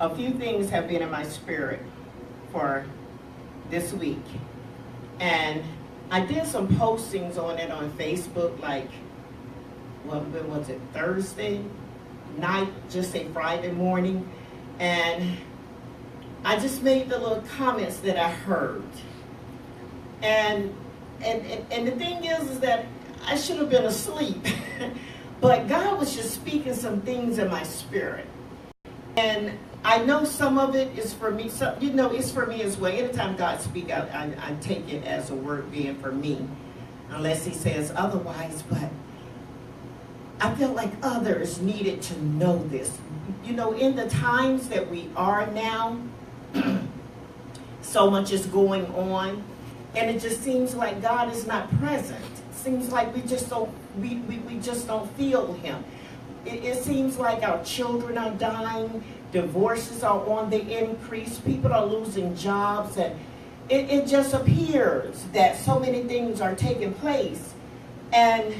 a few things have been in my spirit for this week. And I did some postings on it on Facebook, like, when was it, Thursday night, just say Friday morning. And I just made the little comments that I heard. And the thing is that I should have been asleep. But God was just speaking some things in my spirit. And I know some of it is for me. So, it's for me as well. Anytime God speaks, I take it as a word being for me. Unless he says otherwise. But I feel like others needed to know this. In the times that we are now, so much is going on. And it just seems like God is not present. It seems like we just don't feel him. It seems like our children are dying. Divorces are on the increase. People are losing jobs. And it just appears that so many things are taking place. And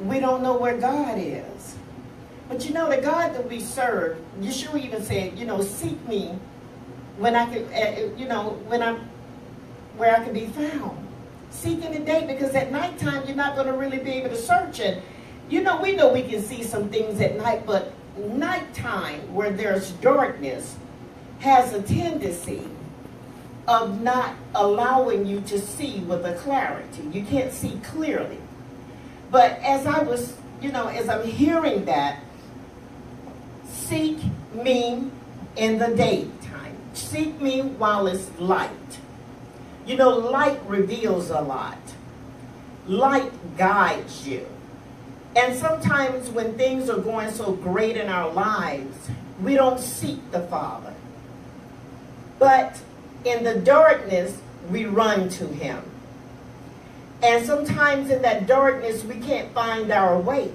we don't know where God is. But the God that we serve, Yeshua even said, seek me when I can, where I can be found. Seek in the day, because at nighttime you're not going to really be able to search it. We know we can see some things at night, but nighttime where there's darkness has a tendency of not allowing you to see with a clarity. You can't see clearly. But as I was, as I'm hearing that, seek me in the daytime. Seek me while it's light. Light reveals a lot. Light guides you. And sometimes when things are going so great in our lives, we don't seek the Father. But in the darkness, we run to him. And sometimes in that darkness, we can't find our way.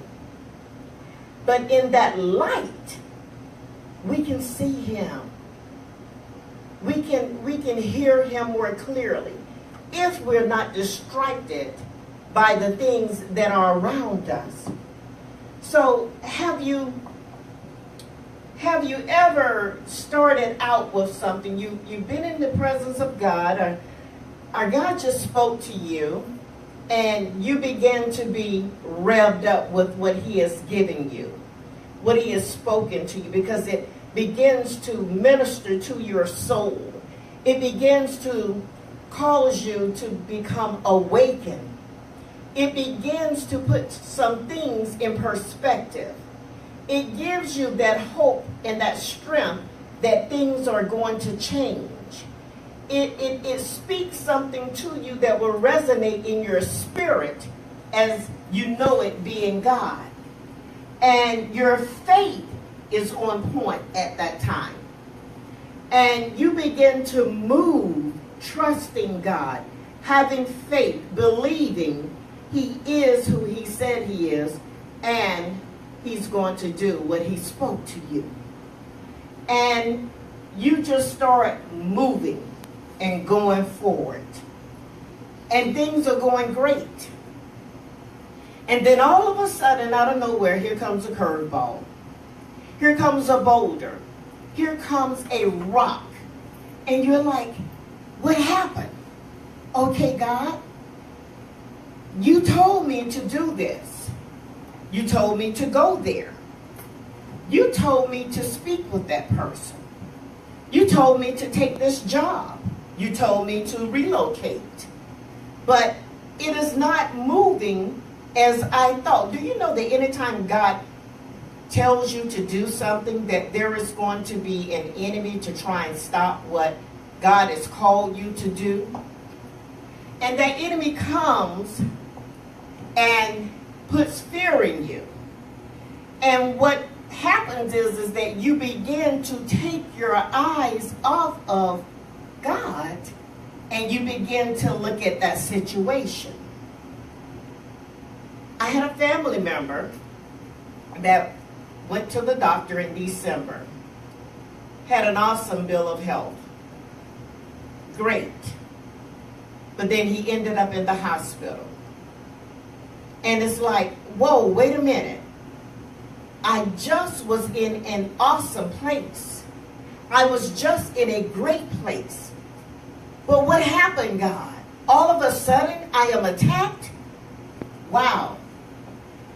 But in that light, we can see him. We can hear him more clearly if we're not distracted by the things that are around us. So have you ever started out with something? You've been in the presence of God, or God just spoke to you, and you began to be revved up with what he is giving you, what he has spoken to you, because it begins to minister to your soul. It begins to cause you to become awakened. It begins to put some things in perspective. It gives you that hope and that strength that things are going to change. It speaks something to you that will resonate in your spirit as you know it being God. And your faith is on point at that time. And you begin to move, trusting God, having faith, believing he is who he said he is, and he's going to do what he spoke to you. And you just start moving and going forward. And things are going great. And then all of a sudden, out of nowhere, here comes a curveball. Here comes a boulder. Here comes a rock. And you're like, what happened? Okay, God, you told me to do this. You told me to go there. You told me to speak with that person. You told me to take this job. You told me to relocate. But it is not moving as I thought. Do you know that anytime God tells you to do something, that there is going to be an enemy to try and stop what God has called you to do? And that enemy comes and puts fear in you. And what happens is that you begin to take your eyes off of God and you begin to look at that situation. I had a family member that went to the doctor in December, had an awesome bill of health. Great. But then he ended up in the hospital. And it's like, whoa, wait a minute. I just was in an awesome place. I was just in a great place. But what happened, God? All of a sudden, I am attacked? Wow.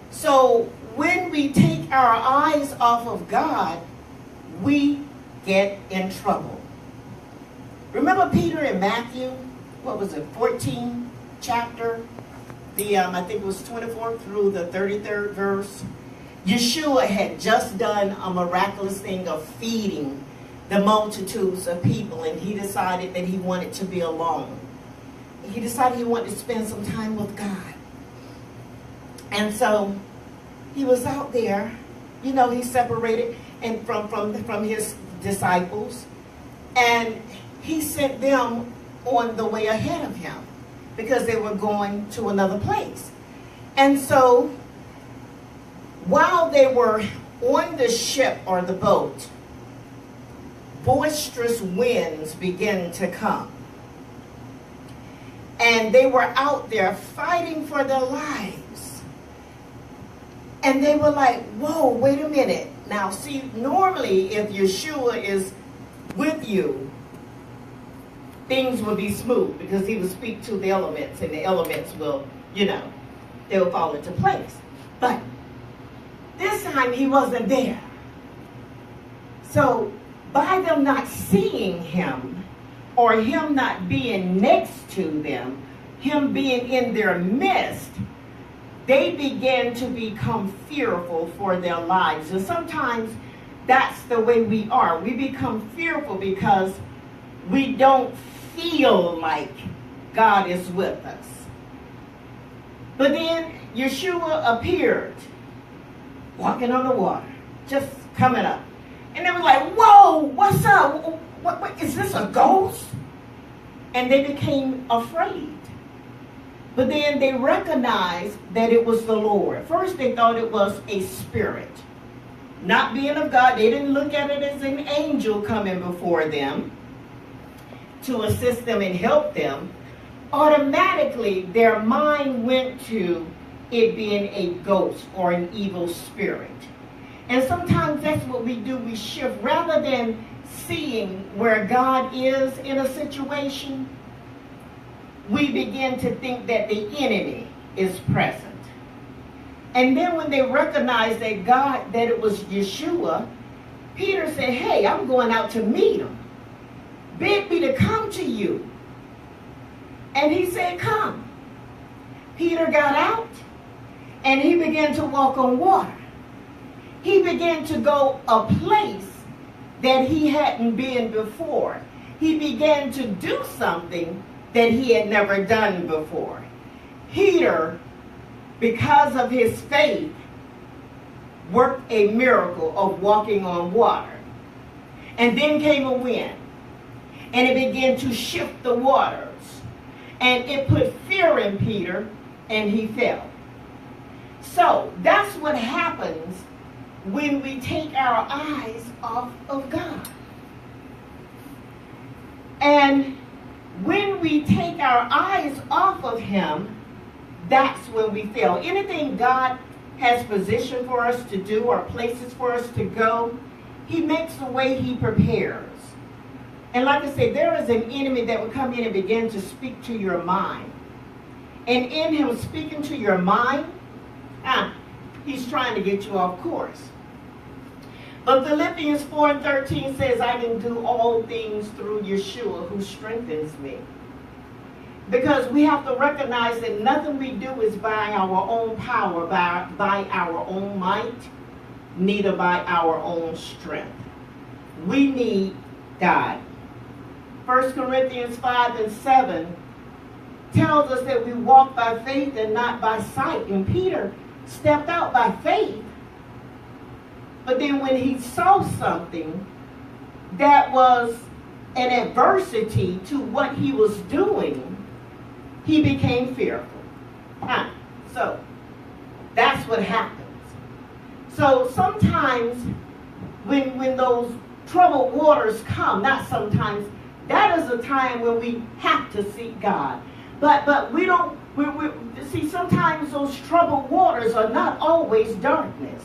So when we take our eyes off of God, we get in trouble. Remember Peter in Matthew, 14 chapter? I think it was 24 through the 33rd verse. Yeshua had just done a miraculous thing of feeding the multitudes of people, and he decided that he wanted to be alone. He decided he wanted to spend some time with God. And so he was out there, he separated and from his disciples, and he sent them on the way ahead of him because they were going to another place. And so while they were on the ship or the boat, boisterous winds began to come. And they were out there fighting for their lives. And they were like, whoa, wait a minute. Now, see, normally if Yeshua is with you, things will be smooth because he will speak to the elements and the elements will, they'll fall into place. But this time he wasn't there. So by them not seeing him or him not being next to them, him being in their midst, they began to become fearful for their lives. And sometimes that's the way we are. We become fearful because we don't feel like God is with us. But then Yeshua appeared, walking on the water, just coming up. And they were like, whoa, what's up? What, is this a ghost? And they became afraid. But then they recognized that it was the Lord. First they thought it was a spirit. Not being of God, they didn't look at it as an angel coming before them to assist them and help them. Automatically their mind went to it being a ghost or an evil spirit. And sometimes that's what we do. We shift. Rather than seeing where God is in a situation, we begin to think that the enemy is present. And then when they recognized that it was Yeshua, Peter said, hey, I'm going out to meet him. Bid me to come to you. And he said, come. Peter got out and he began to walk on water. He began to go a place that he hadn't been before. He began to do something that he had never done before. Peter, because of his faith, worked a miracle of walking on water. And then came a wind, and it began to shift the waters. And it put fear in Peter, and he fell. So that's what happens when we take our eyes off of God. And when we take our eyes off of him, that's when we fail. Anything God has positioned for us to do or places for us to go, he makes a way, he prepares. And like I said, there is an enemy that will come in and begin to speak to your mind. And in him speaking to your mind, he's trying to get you off course. But Philippians 4:13 says, I can do all things through Yeshua who strengthens me. Because we have to recognize that nothing we do is by our own power, by our own might, neither by our own strength. We need God. 1 Corinthians 5:7 tells us that we walk by faith and not by sight. And Peter stepped out by faith. But then when he saw something that was an adversity to what he was doing, he became fearful. So that's what happens. So sometimes when those troubled waters come, not sometimes, that is a time when we have to seek God. But we don't, see, sometimes those troubled waters are not always darkness.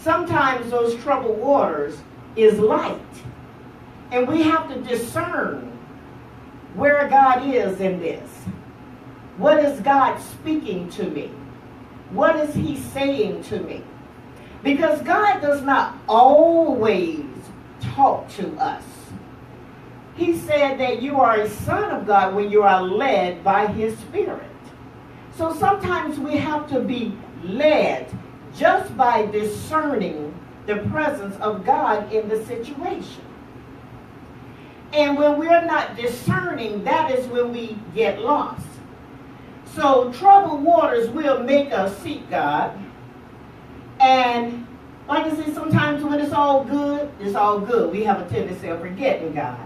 sometimes those troubled waters is light. And we have to discern where God is in this. What is God speaking to me? What is he saying to me? Because God does not always talk to us. He said that you are a son of God when you are led by his Spirit. So sometimes we have to be led just by discerning the presence of God in the situation. And when we're not discerning, that is when we get lost. So troubled waters will make us seek God. And like I said, sometimes when it's all good, it's all good. We have a tendency of forgetting God.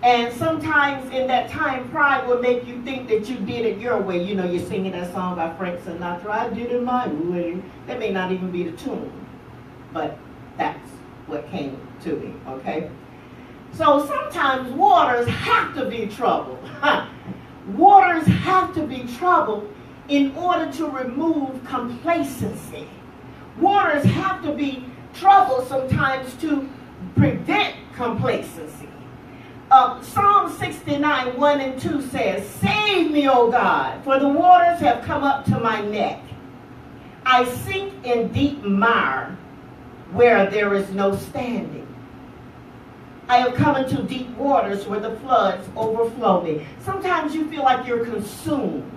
And sometimes in that time, pride will make you think that you did it your way. You know, you're singing that song by Frank Sinatra, I did it my way. That may not even be the tune, but that's what came to me, okay? So sometimes waters have to be troubled. Waters have to be troubled in order to remove complacency. Waters have to be troubled sometimes to prevent complacency. Psalm 69, 1 and 2 says, Save me, O God, for the waters have come up to my neck. I sink in deep mire where there is no standing. I have come into deep waters where the floods overflow me. Sometimes you feel like you're consumed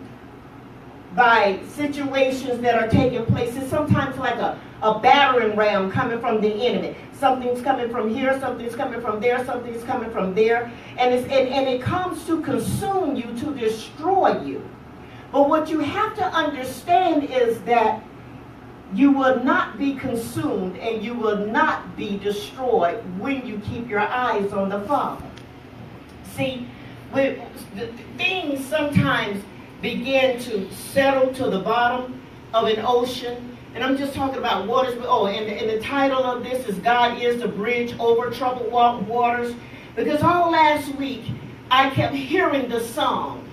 by situations that are taking place. It's sometimes like a battering ram coming from the enemy. Something's coming from here, something's coming from there, something's coming from there. And it comes to consume you, to destroy you. But what you have to understand is that you will not be consumed and you will not be destroyed when you keep your eyes on the Father. See, things sometimes begin to settle to the bottom of an ocean. And I'm just talking about waters. And the title of this is God is the Bridge Over Troubled Waters. Because all last week, I kept hearing the song,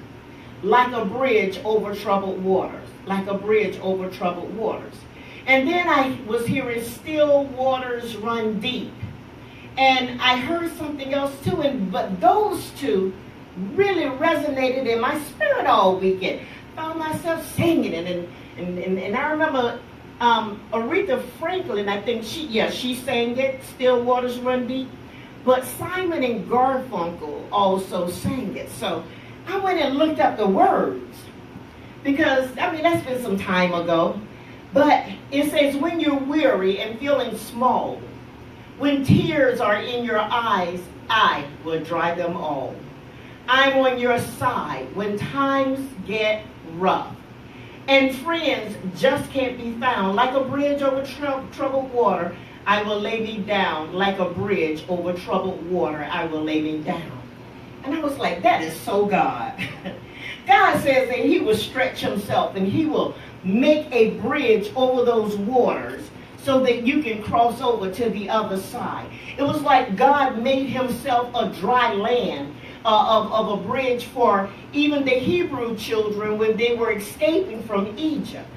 like a bridge over troubled waters. Like a bridge over troubled waters. And then I was hearing still waters run deep. And I heard something else too. But those two really resonated in my spirit all weekend. Found myself singing it. And I remember Aretha Franklin, I think she sang it, Still Waters Run Deep. But Simon and Garfunkel also sang it. So I went and looked up the words. Because, that's been some time ago. But it says, when you're weary and feeling small, when tears are in your eyes, I will dry them all. I'm on your side when times get rough. And friends just can't be found. Like a bridge over troubled water, I will lay me down. Like a bridge over troubled water, I will lay me down. And I was like, that is so God. God says that he will stretch himself and he will make a bridge over those waters so that you can cross over to the other side. It was like God made himself a dry land of a bridge for even the Hebrew children when they were escaping from Egypt.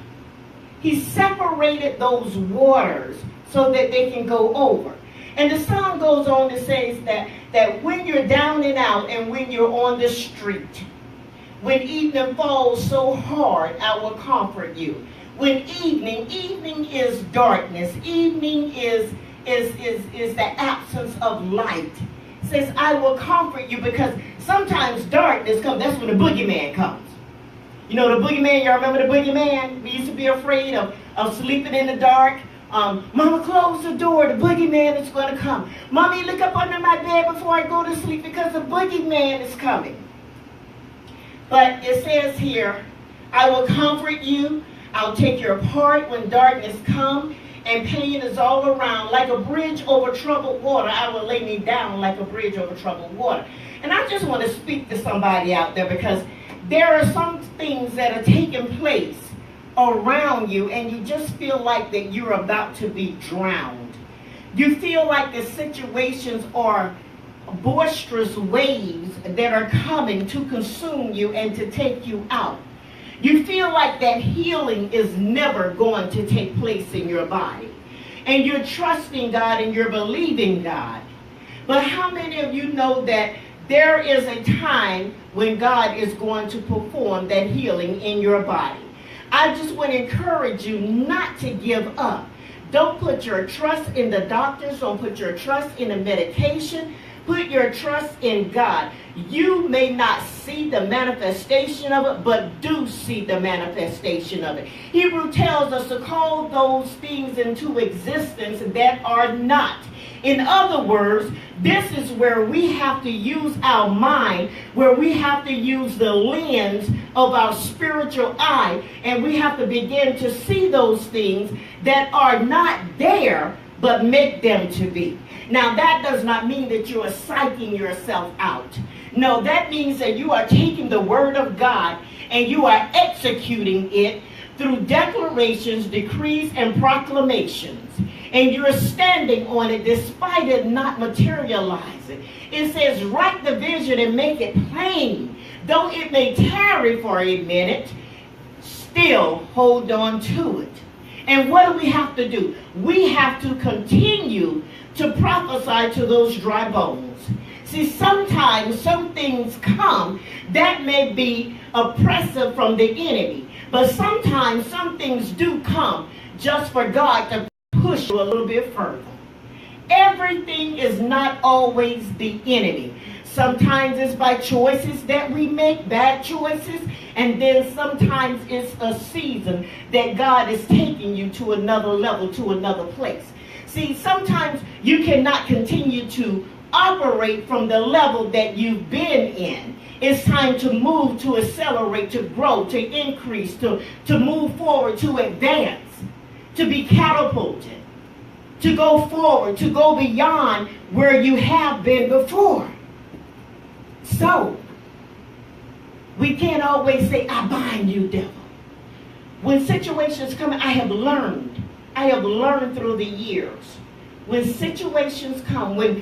He separated those waters so that they can go over. And the song goes on to say that when you're down and out and when you're on the street, when evening falls so hard, I will comfort you. When evening is darkness, evening is the absence of light. It says, I will comfort you, because sometimes darkness comes. That's when the boogeyman comes. You know the boogeyman, y'all remember the boogeyman? We used to be afraid of sleeping in the dark. Mama, close the door, the boogeyman is going to come. Mommy, look up under my bed before I go to sleep because the boogeyman is coming. But it says here, I will comfort you. I'll take your part when darkness comes and pain is all around. Like a bridge over troubled water, I will lay me down like a bridge over troubled water. And I just want to speak to somebody out there, because there are some things that are taking place around you and you just feel like that you're about to be drowned. You feel like the situations are boisterous waves that are coming to consume you and to take you out. You feel like that healing is never going to take place in your body. and you're trusting God and you're believing God. But how many of you know that there is a time when God is going to perform that healing in your body? I just want to encourage you not to give up. Don't put your trust in the doctors. Don't put your trust in the medication. Put your trust in God. You may not see the manifestation of it, but do see the manifestation of it. Hebrew tells us to call those things into existence that are not. In other words, this is where we have to use our mind, where we have to use the lens of our spiritual eye, and we have to begin to see those things that are not there, but make them to be. Now, that does not mean that you are psyching yourself out. No, that means that you are taking the word of God and you are executing it through declarations, decrees, and proclamations. And you're standing on it despite it not materializing. It says, write the vision and make it plain. Though it may tarry for a minute, still hold on to it. And what do we have to do? We have to continue to prophesy to those dry bones. See, sometimes some things come that may be oppressive from the enemy. But sometimes some things do come just for God to push you a little bit further. Everything is not always the enemy. Sometimes it's by choices that we make, bad choices, and then sometimes it's a season that God is taking you to another level, to another place. See, sometimes you cannot continue to operate from the level that you've been in. It's time to move, to accelerate, to grow, to increase, to move forward, to advance, to be catapulted, to go forward, to go beyond where you have been before. So, we can't always say, I bind you, devil. When situations come, I have learned through the years. When situations come, when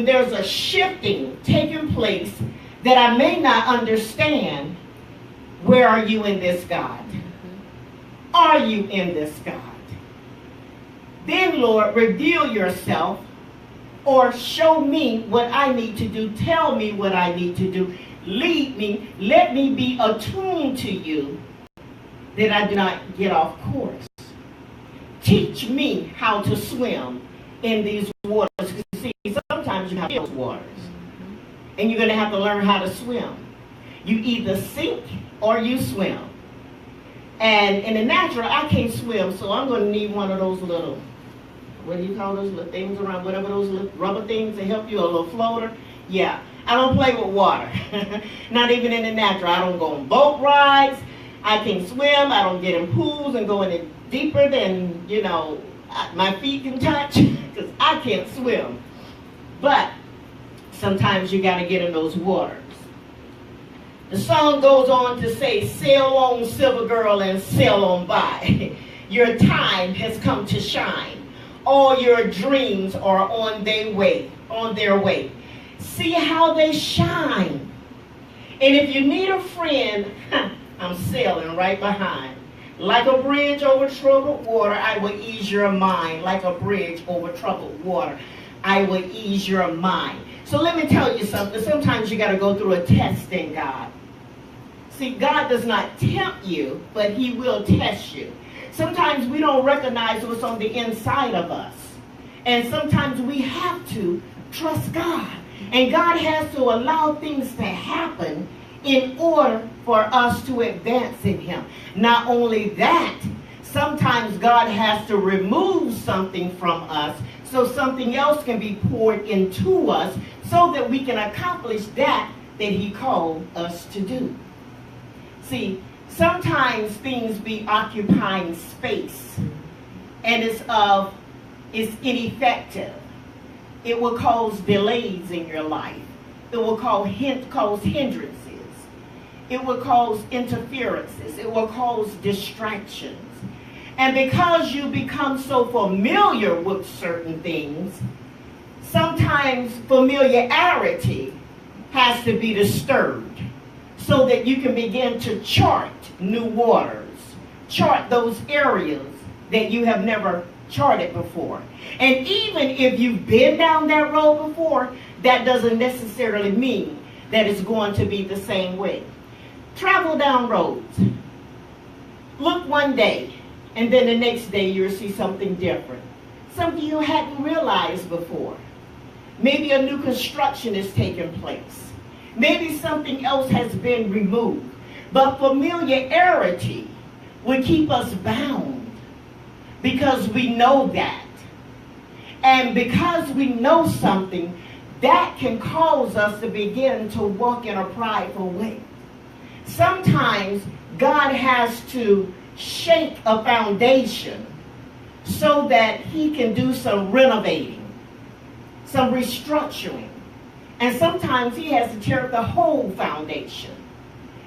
there's a shifting taking place that I may not understand, where are you in this, God? Are you in this, God? Then, Lord, reveal yourself or show me what I need to do. Tell me what I need to do. Lead me. Let me be attuned to you that I do not get off course. Teach me how to swim in these waters. See, sometimes you have those waters. And you're going to have to learn how to swim. You either sink or you swim. And in the natural, I can't swim, so I'm going to need one of those little, what do you call those little things around, whatever those little rubber things that help you, a little floater? Yeah, I don't play with water. Not even in the natural. I don't go on boat rides. I can swim. I don't get in pools and go in it deeper than, my feet can touch because I can't swim. But sometimes you got to get in those waters. The song goes on to say, sail on, silver girl, and sail on by. Your time has come to shine. All your dreams are on their way. See how they shine. And if you need a friend, I'm sailing right behind. Like a bridge over troubled water, I will ease your mind. Like a bridge over troubled water, I will ease your mind. So let me tell you something. Sometimes you got to go through a test in God. See, God does not tempt you, but he will test you. Sometimes we don't recognize what's on the inside of us. And sometimes we have to trust God. And God has to allow things to happen in order for us to advance in him. Not only that, sometimes God has to remove something from us so something else can be poured into us so that we can accomplish that he called us to do. See, sometimes things be occupying space and it's ineffective. It will cause delays in your life. It will cause hindrances. It will cause interferences. It will cause distractions. And because you become so familiar with certain things, sometimes familiarity has to be disturbed so that you can begin to chart new waters, chart those areas that you have never charted before. And even if you've been down that road before, that doesn't necessarily mean that it's going to be the same way. Travel down roads. Look one day, and then the next day you'll see something different. Something you hadn't realized before. Maybe a new construction is taking place. Maybe something else has been removed. But familiarity will keep us bound because we know that. And because we know something, that can cause us to begin to walk in a prideful way. Sometimes God has to shake a foundation so that he can do some renovating, some restructuring. And sometimes he has to tear up the whole foundation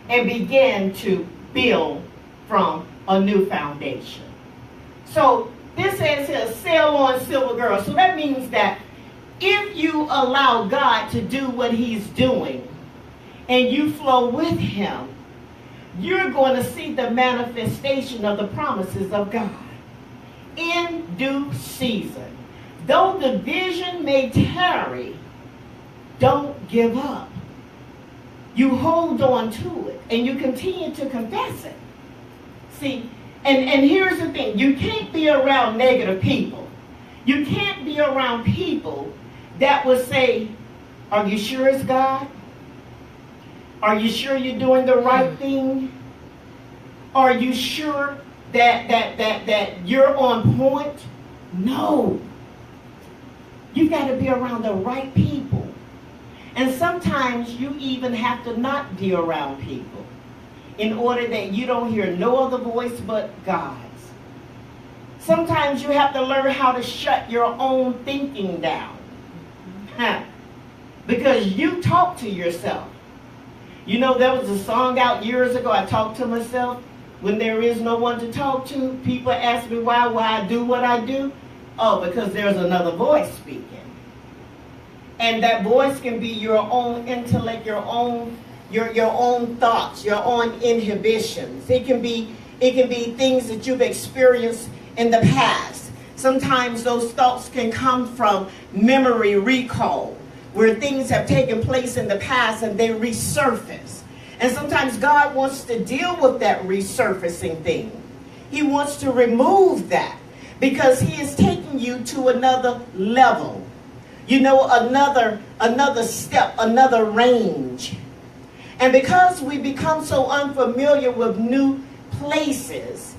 and begin to build from a new foundation. So this says here, sail on, silver girl. So that means that if you allow God to do what he's doing and you flow with him, you're going to see the manifestation of the promises of God in due season. Though the vision may tarry, don't give up. You hold on to it and you continue to confess it. See, and here's the thing. You can't be around negative people. You can't be around people that will say, are you sure it's God? Are you sure you're doing the right thing? Are you sure that you're on point? No. You've got to be around the right people. And sometimes you even have to not be around people in order that you don't hear no other voice but God's. Sometimes you have to learn how to shut your own thinking down. Because you talk to yourself. You know, there was a song out years ago, I talked to myself. When there is no one to talk to, people ask me why I do what I do. Oh, because there's another voice speaking. And that voice can be your own intellect, your own thoughts, your own inhibitions. It can be things that you've experienced in the past. Sometimes those thoughts can come from memory recall, where things have taken place in the past and they resurface. And sometimes God wants to deal with that resurfacing thing. He wants to remove that because he is taking you to another level. You know, another step, another range. And because we become so unfamiliar with new places,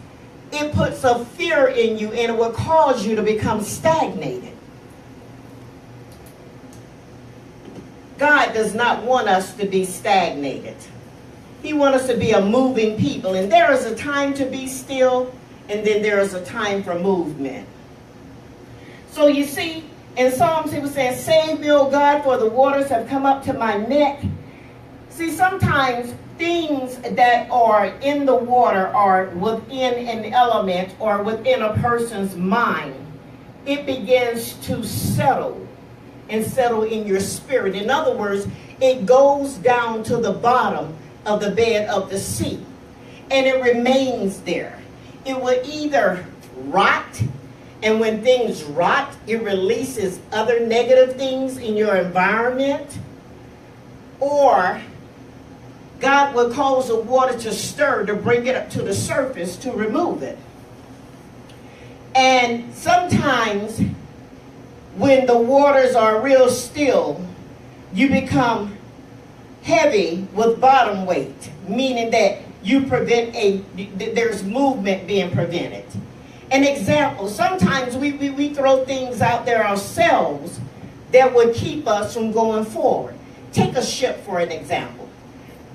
it puts a fear in you and it will cause you to become stagnated. God does not want us to be stagnated. He wants us to be a moving people. And there is a time to be still, and then there is a time for movement. So you see, in Psalms he was saying, save me, O God, for the waters have come up to my neck. See, sometimes things that are in the water are within an element or within a person's mind. It begins to settle and settle in your spirit. In other words, it goes down to the bottom of the bed of the sea. And it remains there. It will either rot, and when things rot, it releases other negative things in your environment, or God will cause the water to stir to bring it up to the surface to remove it. And sometimes when the waters are real still, you become heavy with bottom weight, meaning that you prevent there's movement being prevented. An example, sometimes we throw things out there ourselves that would keep us from going forward. Take a ship for an example.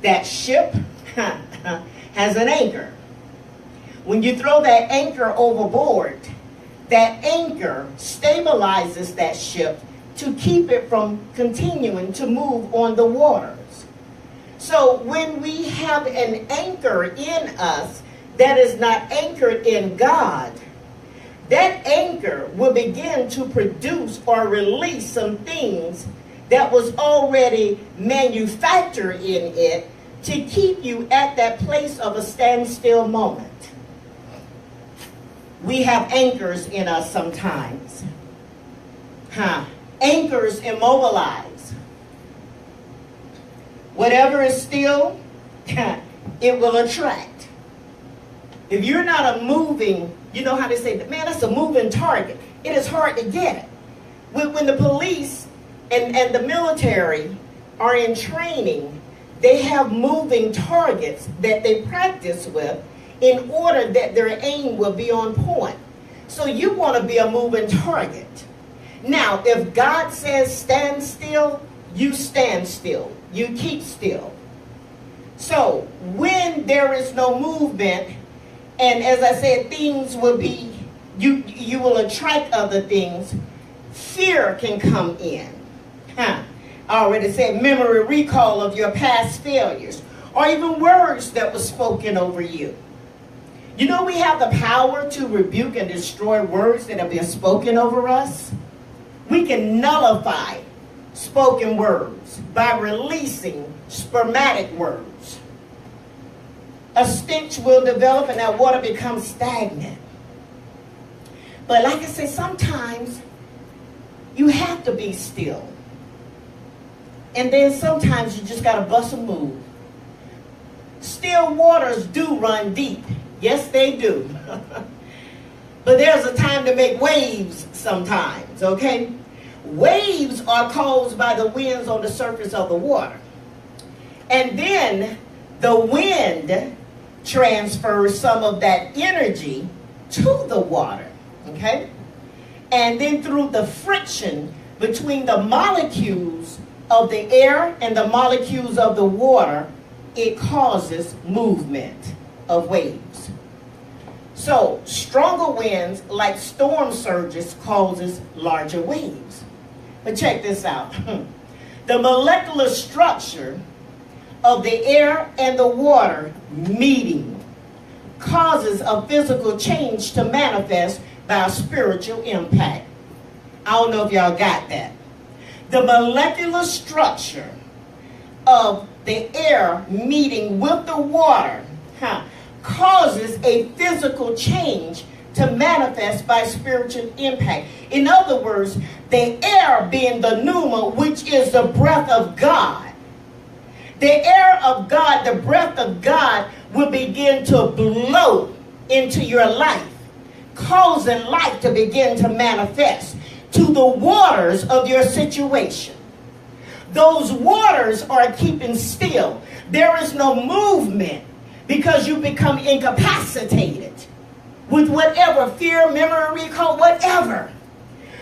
That ship has an anchor. When you throw that anchor overboard, that anchor stabilizes that ship to keep it from continuing to move on the waters. So when we have an anchor in us that is not anchored in God, that anchor will begin to produce or release some things that was already manufactured in it to keep you at that place of a standstill moment. we have anchors in us sometimes. Anchors immobilize. Whatever is still, it will attract. If you're not a moving, you know how they say, man, that's a moving target. It is hard to get it. When the police and the military are in training, they have moving targets that they practice with in order that their aim will be on point. So you want to be a moving target. Now, if God says stand still, you stand still. You keep still. So when there is no movement, and as I said, things will be, you will attract other things, fear can come in. I already said memory recall of your past failures, or even words that were spoken over you. You know we have the power to rebuke and destroy words that have been spoken over us. We can nullify spoken words by releasing spermatic words. A stench will develop and that water becomes stagnant. But like I said, sometimes you have to be still. And then sometimes you just got to bust a move. Still waters do run deep. Yes, they do. But there's a time to make waves sometimes, okay? Waves are caused by the winds on the surface of the water. And then the wind transfers some of that energy to the water, okay? And then through the friction between the molecules of the air and the molecules of the water, it causes movement of waves. So stronger winds like storm surges causes larger waves. But check this out. The molecular structure of the air and the water meeting causes a physical change to manifest by a spiritual impact. I don't know if y'all got that. The molecular structure of the air meeting with the water causes a physical change to manifest by spiritual impact. In other words, the air being the pneuma, which is the breath of God. The air of God, the breath of God, will begin to blow into your life, causing life to begin to manifest to the waters of your situation. Those waters are keeping still. There is no movement because you become incapacitated with whatever fear, memory recall, whatever.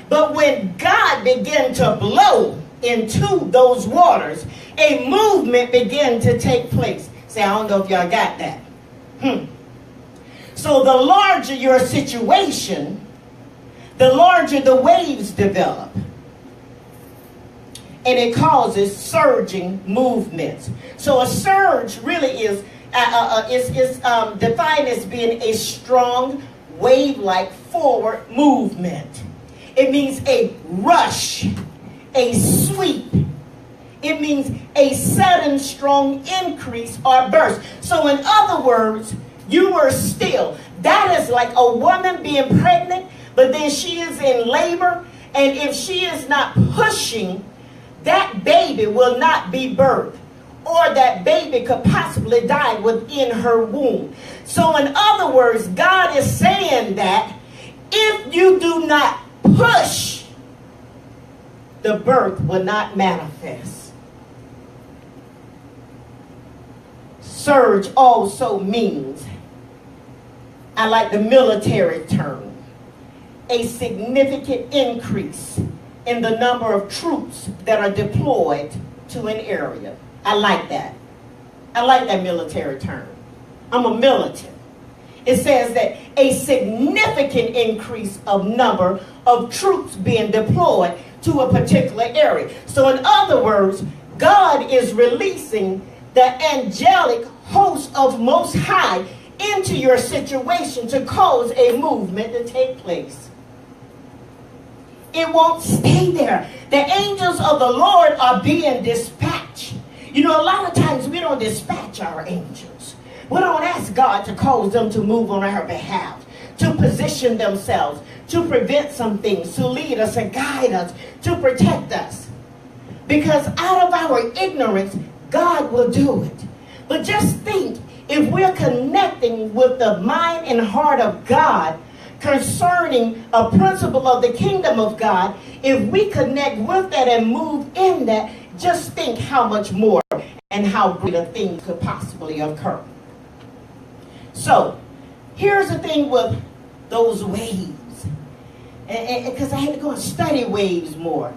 But when God began to blow into those waters, a movement began to take place. Say, I don't know if y'all got that. So the larger your situation, the larger the waves develop. And it causes surging movements. So a surge really is defined as being a strong wave-like forward movement. It means a rush, a sweep. It means a sudden strong increase or burst. So in other words, you were still. That is like a woman being pregnant, but then she is in labor, and if she is not pushing, that baby will not be birthed, or that baby could possibly die within her womb. So in other words, God is saying that if you do not push, the birth will not manifest. Surge also means, I like the military term, a significant increase in the number of troops that are deployed to an area. I like that. I like that military term. I'm a militant. It says that a significant increase of number of troops being deployed to a particular area. So in other words, God is releasing the angelic host of Most High into your situation to cause a movement to take place. It won't stay there. The angels of the Lord are being dispatched. You know, a lot of times we don't dispatch our angels. We don't ask God to cause them to move on our behalf, to position themselves, to prevent some things, to lead us and guide us, to protect us. Because out of our ignorance, God will do it. But just think, if we're connecting with the mind and heart of God concerning a principle of the kingdom of God, if we connect with that and move in that, just think how much more and how greater things could possibly occur. So, here's the thing with those waves. Because I had to go and study waves more.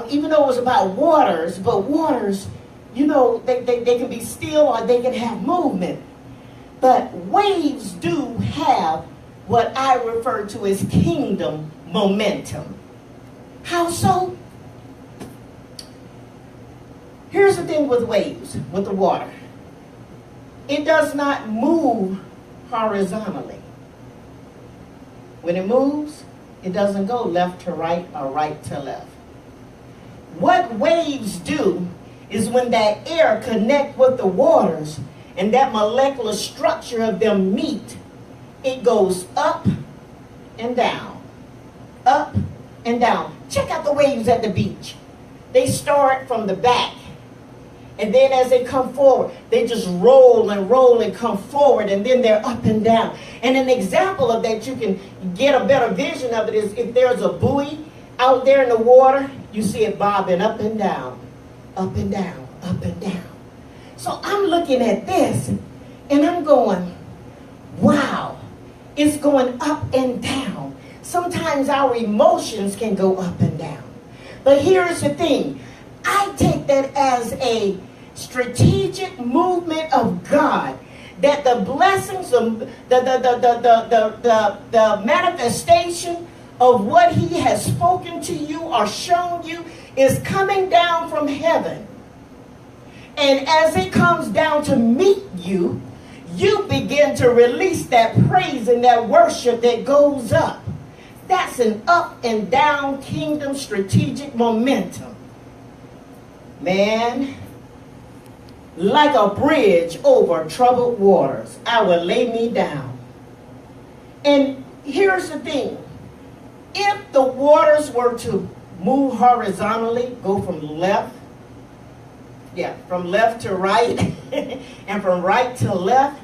Even though it was about waters, but waters, you know, they can be still or they can have movement. But waves do have what I refer to as kingdom momentum. How so? Here's the thing with waves, with the water. It does not move horizontally. When it moves, it doesn't go left to right or right to left. What waves do is when that air connects with the waters and that molecular structure of them meet, it goes up and down, up and down. Check out the waves at the beach. They start from the back, and then as they come forward, they just roll and come forward, and then they're up and down. And an example of that, you can get a better vision of it, is if there's a buoy out there in the water, you see it bobbing up and down, up and down, up and down. So I'm looking at this, and I'm going, wow, it's going up and down. Sometimes our emotions can go up and down. But here's the thing. I take that as a strategic movement of God, that the blessings, the manifestation of what he has spoken to you or shown you is coming down from heaven. And as it comes down to meet you, you begin to release that praise and that worship that goes up. That's an up and down kingdom strategic momentum. Man, like a bridge over troubled waters, I will lay me down. And here's the thing. If the waters were to move horizontally, go from left to right, and from right to left,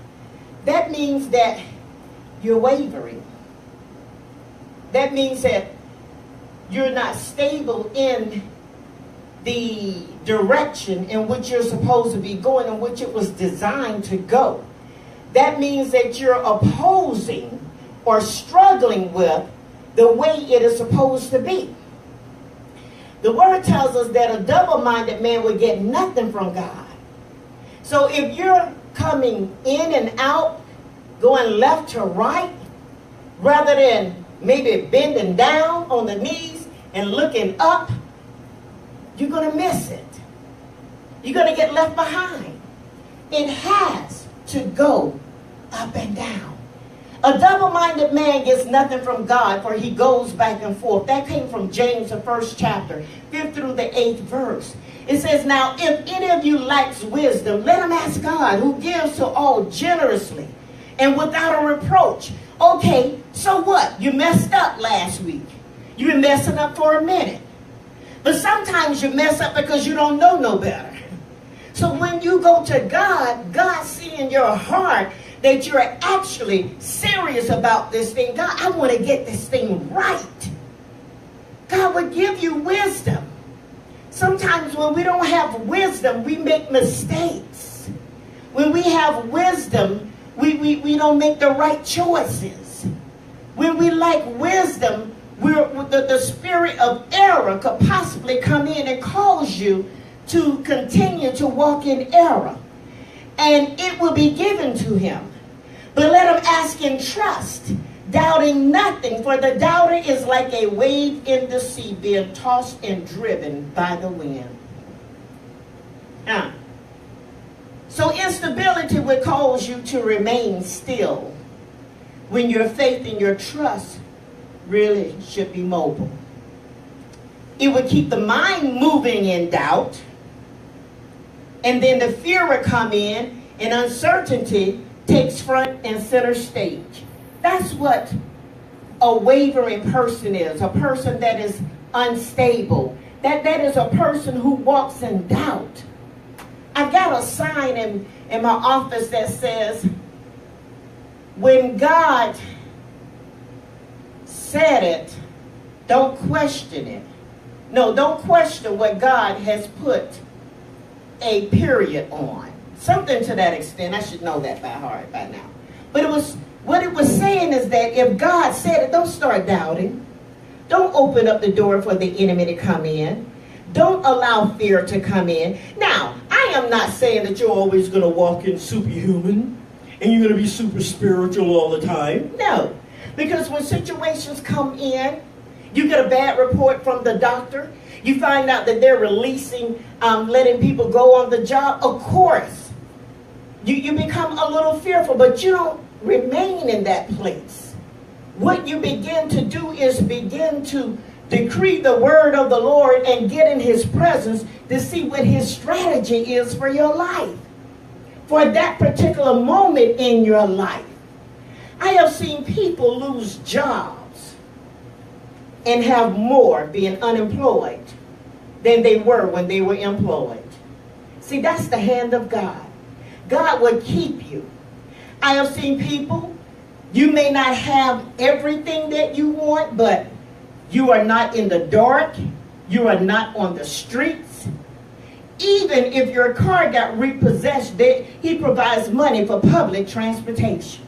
that means that you're wavering. That means that you're not stable in the direction in which you're supposed to be going, in which it was designed to go. That means that you're opposing or struggling with the way it is supposed to be. The word tells us that a double-minded man would get nothing from God. So if you're coming in and out, going left to right, rather than maybe bending down on the knees and looking up, you're going to miss it. You're going to get left behind. It has to go up and down. A double-minded man gets nothing from God, for he goes back and forth. That came from James, the 1st chapter, 5th through the 8th verse. It says, now, if any of you lacks wisdom, let him ask God, who gives to all generously and without a reproach. Okay, so what? You messed up last week. You've been messing up for a minute. But sometimes you mess up because you don't know no better. So when you go to God, God sees in your heart that you're actually serious about this thing. God, I want to get this thing right. God will give you wisdom. Sometimes when we don't have wisdom, we make mistakes. When we have wisdom, we don't make the right choices. When we lack wisdom, the spirit of error could possibly come in and cause you to continue to walk in error. And it will be given to him. But let him ask in trust, doubting nothing. For the doubter is like a wave in the sea, being tossed and driven by the wind. So instability will cause you to remain still when your faith and your trust really should be mobile. It would keep the mind moving in doubt. And then the fear will come in, and uncertainty takes front and center stage. That's what a wavering person is, a person that is unstable. That is a person who walks in doubt. I've got a sign in my office that says, when God said it, don't question it. No, don't question what God has put a period on. Something to that extent. I should know that by heart by now. But what it was saying is that if God said it, don't start doubting. Don't open up the door for the enemy to come in. Don't allow fear to come in. Now, I am not saying that you're always going to walk in superhuman and you're going to be super spiritual all the time. No. Because when situations come in, you get a bad report from the doctor. You find out that they're releasing, letting people go on the job. Of course, you become a little fearful, but you don't remain in that place. What you begin to do is begin to decree the word of the Lord and get in his presence to see what his strategy is for your life, for that particular moment in your life. I have seen people lose jobs and have more being unemployed than they were when they were employed. See, that's the hand of God. God will keep you. I have seen people, you may not have everything that you want, but you are not in the dark. You are not on the streets. Even if your car got repossessed, he provides money for public transportation.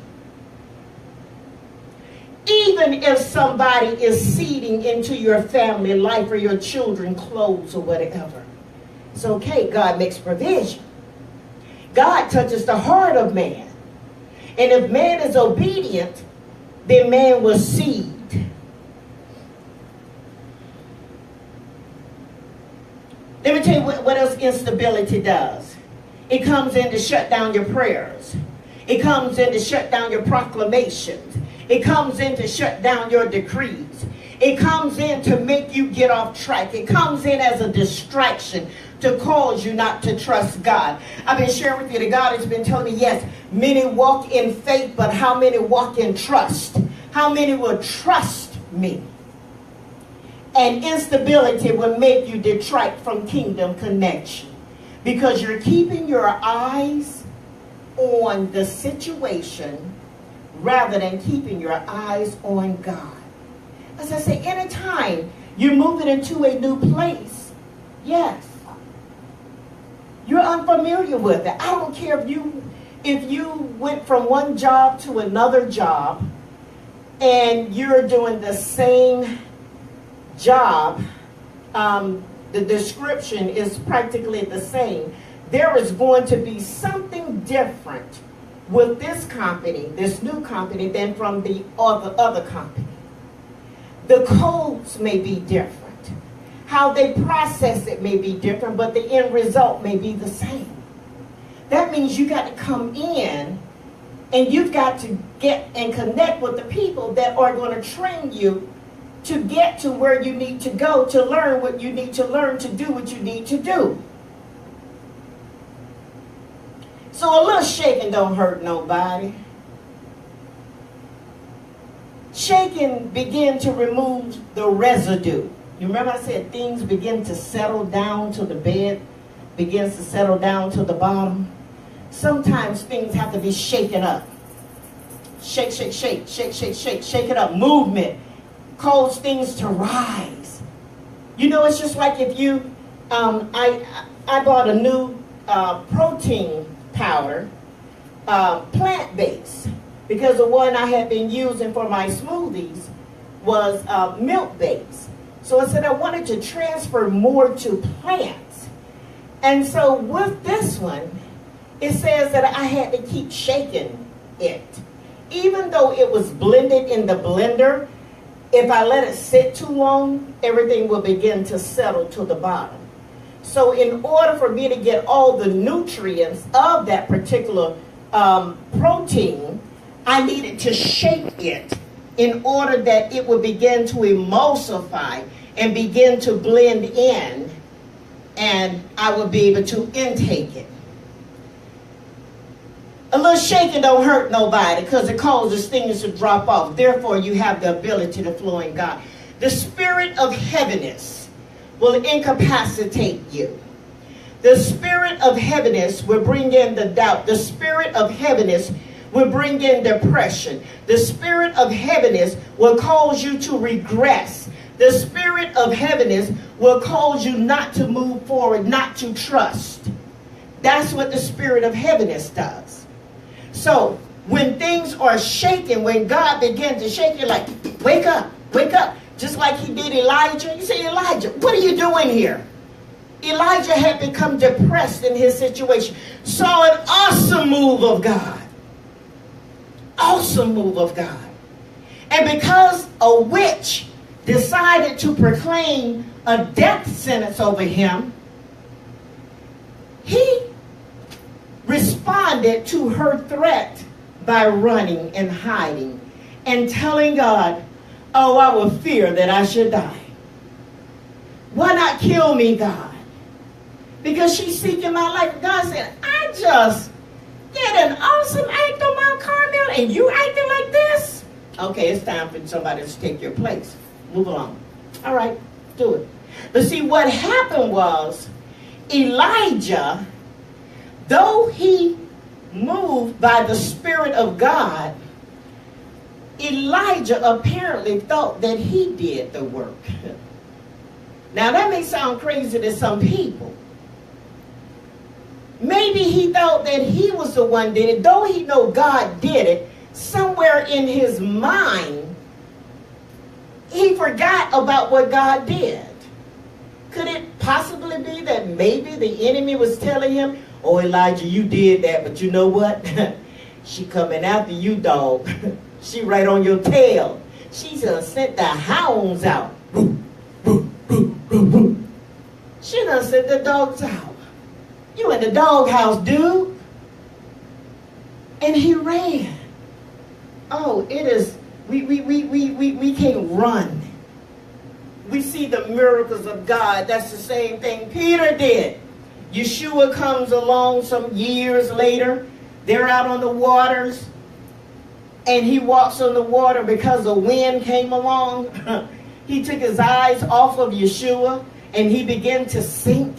Even if somebody is seeding into your family life or your children clothes or whatever, it's okay. God makes provision. God touches the heart of man. And if man is obedient, then man will seed. Let me tell you what else instability does. It comes in to shut down your prayers. It comes in to shut down your proclamations. It comes in to shut down your decrees. It comes in to make you get off track. It comes in as a distraction to cause you not to trust God. I've been sharing with you that God has been telling me, yes, many walk in faith, but how many walk in trust? How many will trust me? And instability will make you detract from kingdom connection because you're keeping your eyes on the situation rather than keeping your eyes on God. As I say, anytime you're moving into a new place, yes, you're unfamiliar with it. I don't care if you went from one job to another job and you're doing the same job, the description is practically the same. There is going to be something different with this company, this new company, than from the other company. The codes may be different. How they process it may be different, but the end result may be the same. That means you got to come in and you've got to get and connect with the people that are going to train you to get to where you need to go, to learn what you need to learn, to do what you need to do. So a little shaking don't hurt nobody. Shaking begin to remove the residue. You remember I said things begin to settle down to the bed, begins to settle down to the bottom. Sometimes things have to be shaken up. Shake, shake, shake, shake, shake, shake, shake it up. Movement cause things to rise. You know, it's just like if you, I bought a new protein powder, plant-based, because the one I had been using for my smoothies was milk-based. So I said I wanted to transfer more to plants. And so with this one, it says that I had to keep shaking it. Even though it was blended in the blender, if I let it sit too long, everything will begin to settle to the bottom. So in order for me to get all the nutrients of that particular protein, I needed to shake it in order that it would begin to emulsify and begin to blend in, and I would be able to intake it. A little shaking don't hurt nobody because it causes things to drop off. Therefore, you have the ability to flow in God. The spirit of heaviness will incapacitate you. The spirit of heaviness will bring in the doubt. The spirit of heaviness will bring in depression. The spirit of heaviness will cause you to regress. The spirit of heaviness will cause you not to move forward, not to trust. That's what the spirit of heaviness does. So when things are shaking, when God begins to shake, you're like, wake up, wake up. Just like he did Elijah. You say, Elijah, what are you doing here? Elijah had become depressed in his situation. Saw an awesome move of God. Awesome move of God. And because a witch decided to proclaim a death sentence over him, he responded to her threat by running and hiding and telling God, oh, I will fear that I should die. Why not kill me, God? Because she's seeking my life. God said, I just did an awesome act on Mount Carmel and you acting like this? Okay, it's time for somebody to take your place. Move along. All right, do it. But see, what happened was Elijah, though he moved by the Spirit of God, Elijah apparently thought that he did the work. Now that may sound crazy to some people. Maybe he thought that he was the one did it. Though he know God did it, somewhere in his mind, he forgot about what God did. Could it possibly be that maybe the enemy was telling him, oh, Elijah, you did that, but you know what? She coming after you, dog. She right on your tail. She done sent the hounds out. She done sent the dogs out. You in the doghouse, dude. And he ran. Oh, it is, we can't run. We see the miracles of God. That's the same thing Peter did. Yeshua comes along some years later. They're out on the waters. And he walks on the water because the wind came along. He took his eyes off of Yeshua and he began to sink.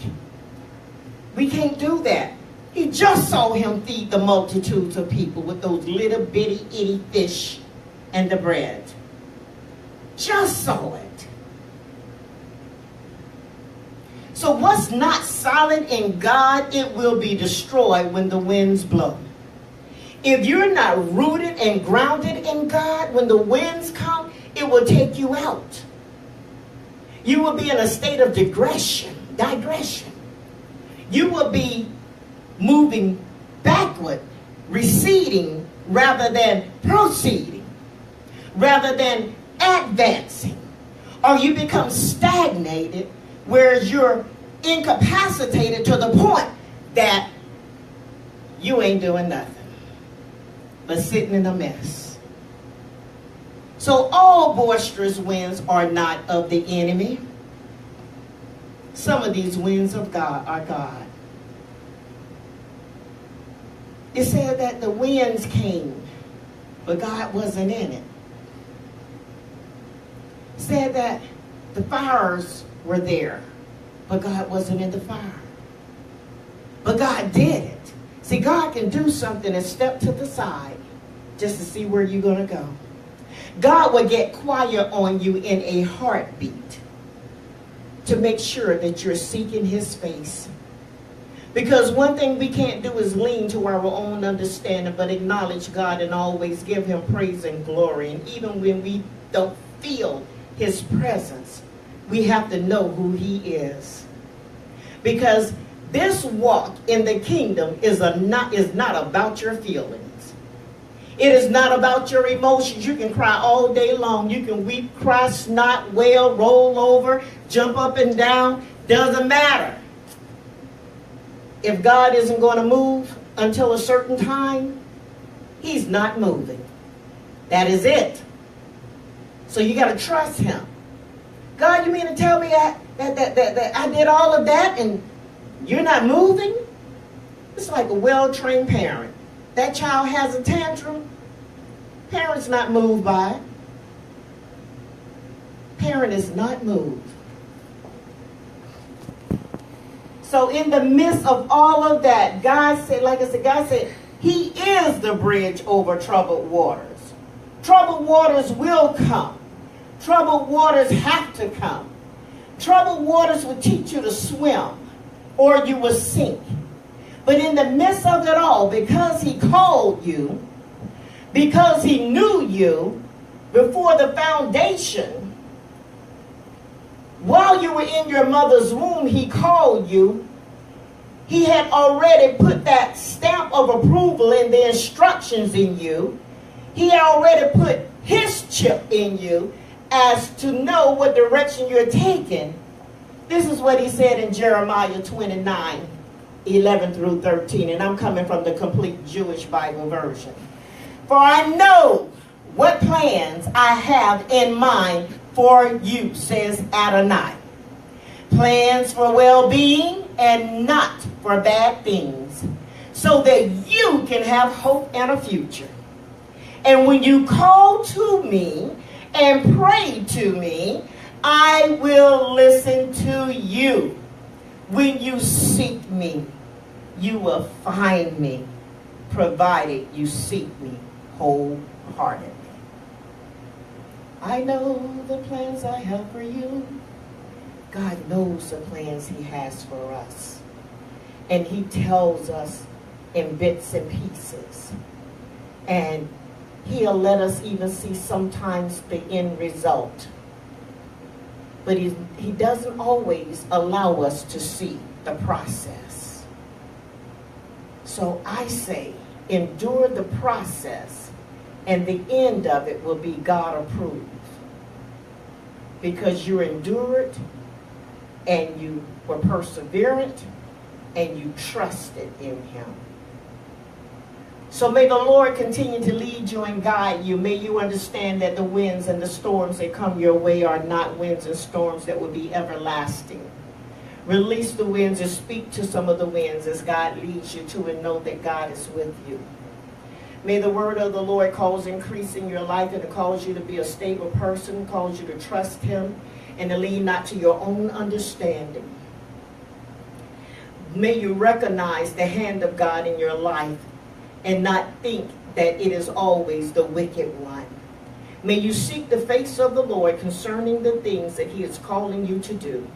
We can't do that. He just saw him feed the multitudes of people with those little bitty itty fish and the bread. Just saw it. So what's not solid in God, it will be destroyed when the winds blow. If you're not rooted and grounded in God, when the winds come, it will take you out. You will be in a state of digression. You will be moving backward, receding rather than proceeding, rather than advancing. Or you become stagnated, whereas you're incapacitated to the point that you ain't doing nothing but sitting in a mess. So all boisterous winds are not of the enemy. Some of these winds of God are God. It said that the winds came, but God wasn't in it. It said that the fires were there, but God wasn't in the fire. But God did it. See, God can do something and step to the side just to see where you're going to go. God will get quiet on you in a heartbeat to make sure that you're seeking his face. Because one thing we can't do is lean to our own understanding, but acknowledge God and always give him praise and glory. And even when we don't feel his presence, we have to know who he is. Because this walk in the kingdom is not about your feelings. It is not about your emotions. You can cry all day long. You can weep, cry, snot, wail, roll over, jump up and down. Doesn't matter. If God isn't going to move until a certain time, he's not moving. That is it. So you got to trust him. God, you mean to tell me that I did all of that and you're not moving? It's like a well-trained parent. that child has a tantrum, parent's not moved by it. Parent is not moved. So in the midst of all of that, God said, like I said, God said, He is the bridge over troubled waters. Troubled waters will come. Troubled waters have to come. Troubled waters will teach you to swim, or you will sink. But in the midst of it all, because He called you, because He knew you before the foundation, while you were in your mother's womb, He called you. He had already put that stamp of approval in the instructions in you. He had already put His chip in you as to know what direction you're taking. This is what He said in Jeremiah 29, 11 through 13. And I'm coming from the complete Jewish Bible version. For I know what plans I have in mind for you, says Adonai. Plans for well-being and not for bad things, so that you can have hope and a future. And when you call to me and pray to me, I will listen to you. When you seek me, you will find me, provided you seek me wholeheartedly. I know the plans I have for you. God knows the plans He has for us. And He tells us in bits and pieces. And He'll let us even see sometimes the end result. But He doesn't always allow us to see the process. So I say, endure the process, and the end of it will be God approved. Because you endured, and you were perseverant, and you trusted in Him. So may the Lord continue to lead you and guide you. May you understand that the winds and the storms that come your way are not winds and storms that will be everlasting. Release the winds and speak to some of the winds as God leads you to, and know that God is with you. May the word of the Lord cause increase in your life, and to cause you to be a stable person, cause you to trust Him, and to lean not to your own understanding. May you recognize the hand of God in your life and not think that it is always the wicked one. May you seek the face of the Lord concerning the things that He is calling you to do.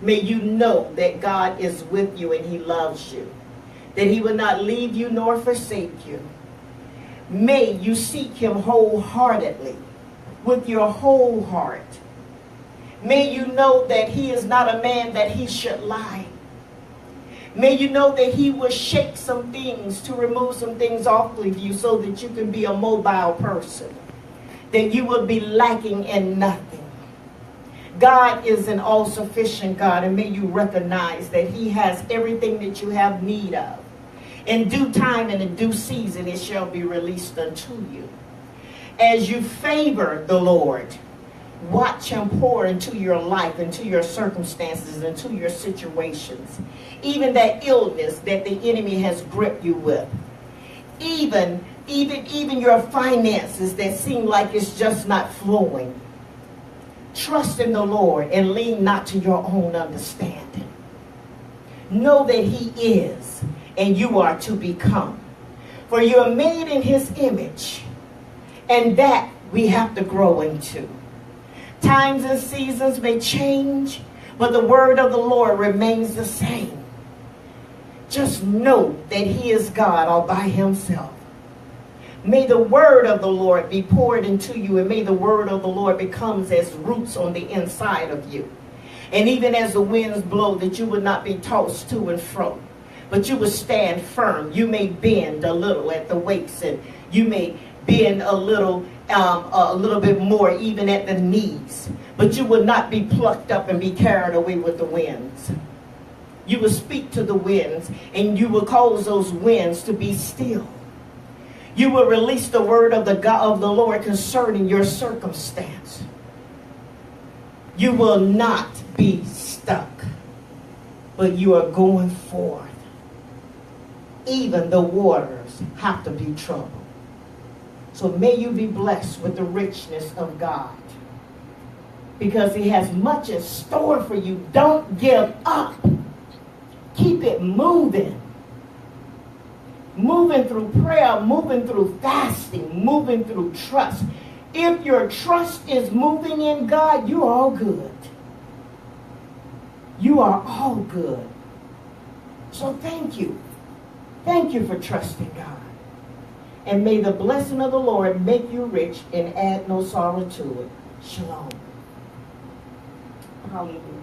May you know that God is with you and He loves you, that He will not leave you nor forsake you. May you seek Him wholeheartedly, with your whole heart. May you know that He is not a man that He should lie. May you know that He will shake some things to remove some things off of you, so that you can be a mobile person, that you will be lacking in nothing. God is an all-sufficient God, and may you recognize that He has everything that you have need of. In due time and in due season it shall be released unto you. As you favor the Lord, watch Him pour into your life, into your circumstances, into your situations. Even that illness that the enemy has gripped you with. Even your finances that seem like it's just not flowing. Trust in the Lord and lean not to your own understanding. Know that He is, and you are to become. For you are made in His image, and that we have to grow into. Times and seasons may change, but the word of the Lord remains the same. Just know that He is God all by Himself. May the word of the Lord be poured into you, and may the word of the Lord becomes as roots on the inside of you. And even as the winds blow, that you would not be tossed to and fro, but you would stand firm. You may bend a little at the waist, and you may bend a little bit more even at the knees, but you will not be plucked up and be carried away with the winds. You will speak to the winds, and you will cause those winds to be still. You will release the word of the God of the Lord concerning your circumstance. You will not be stuck, but you are going forth. even the waters have to be troubled. So may you be blessed with the richness of God, because he has much in store for you. Don't give up. Keep it moving. Moving through prayer, moving through fasting, moving through trust. If your trust is moving in God, you're all good. You are all good. So thank you. Thank you for trusting God. And may the blessing of the Lord make you rich and add no sorrow to it. Shalom. Hallelujah.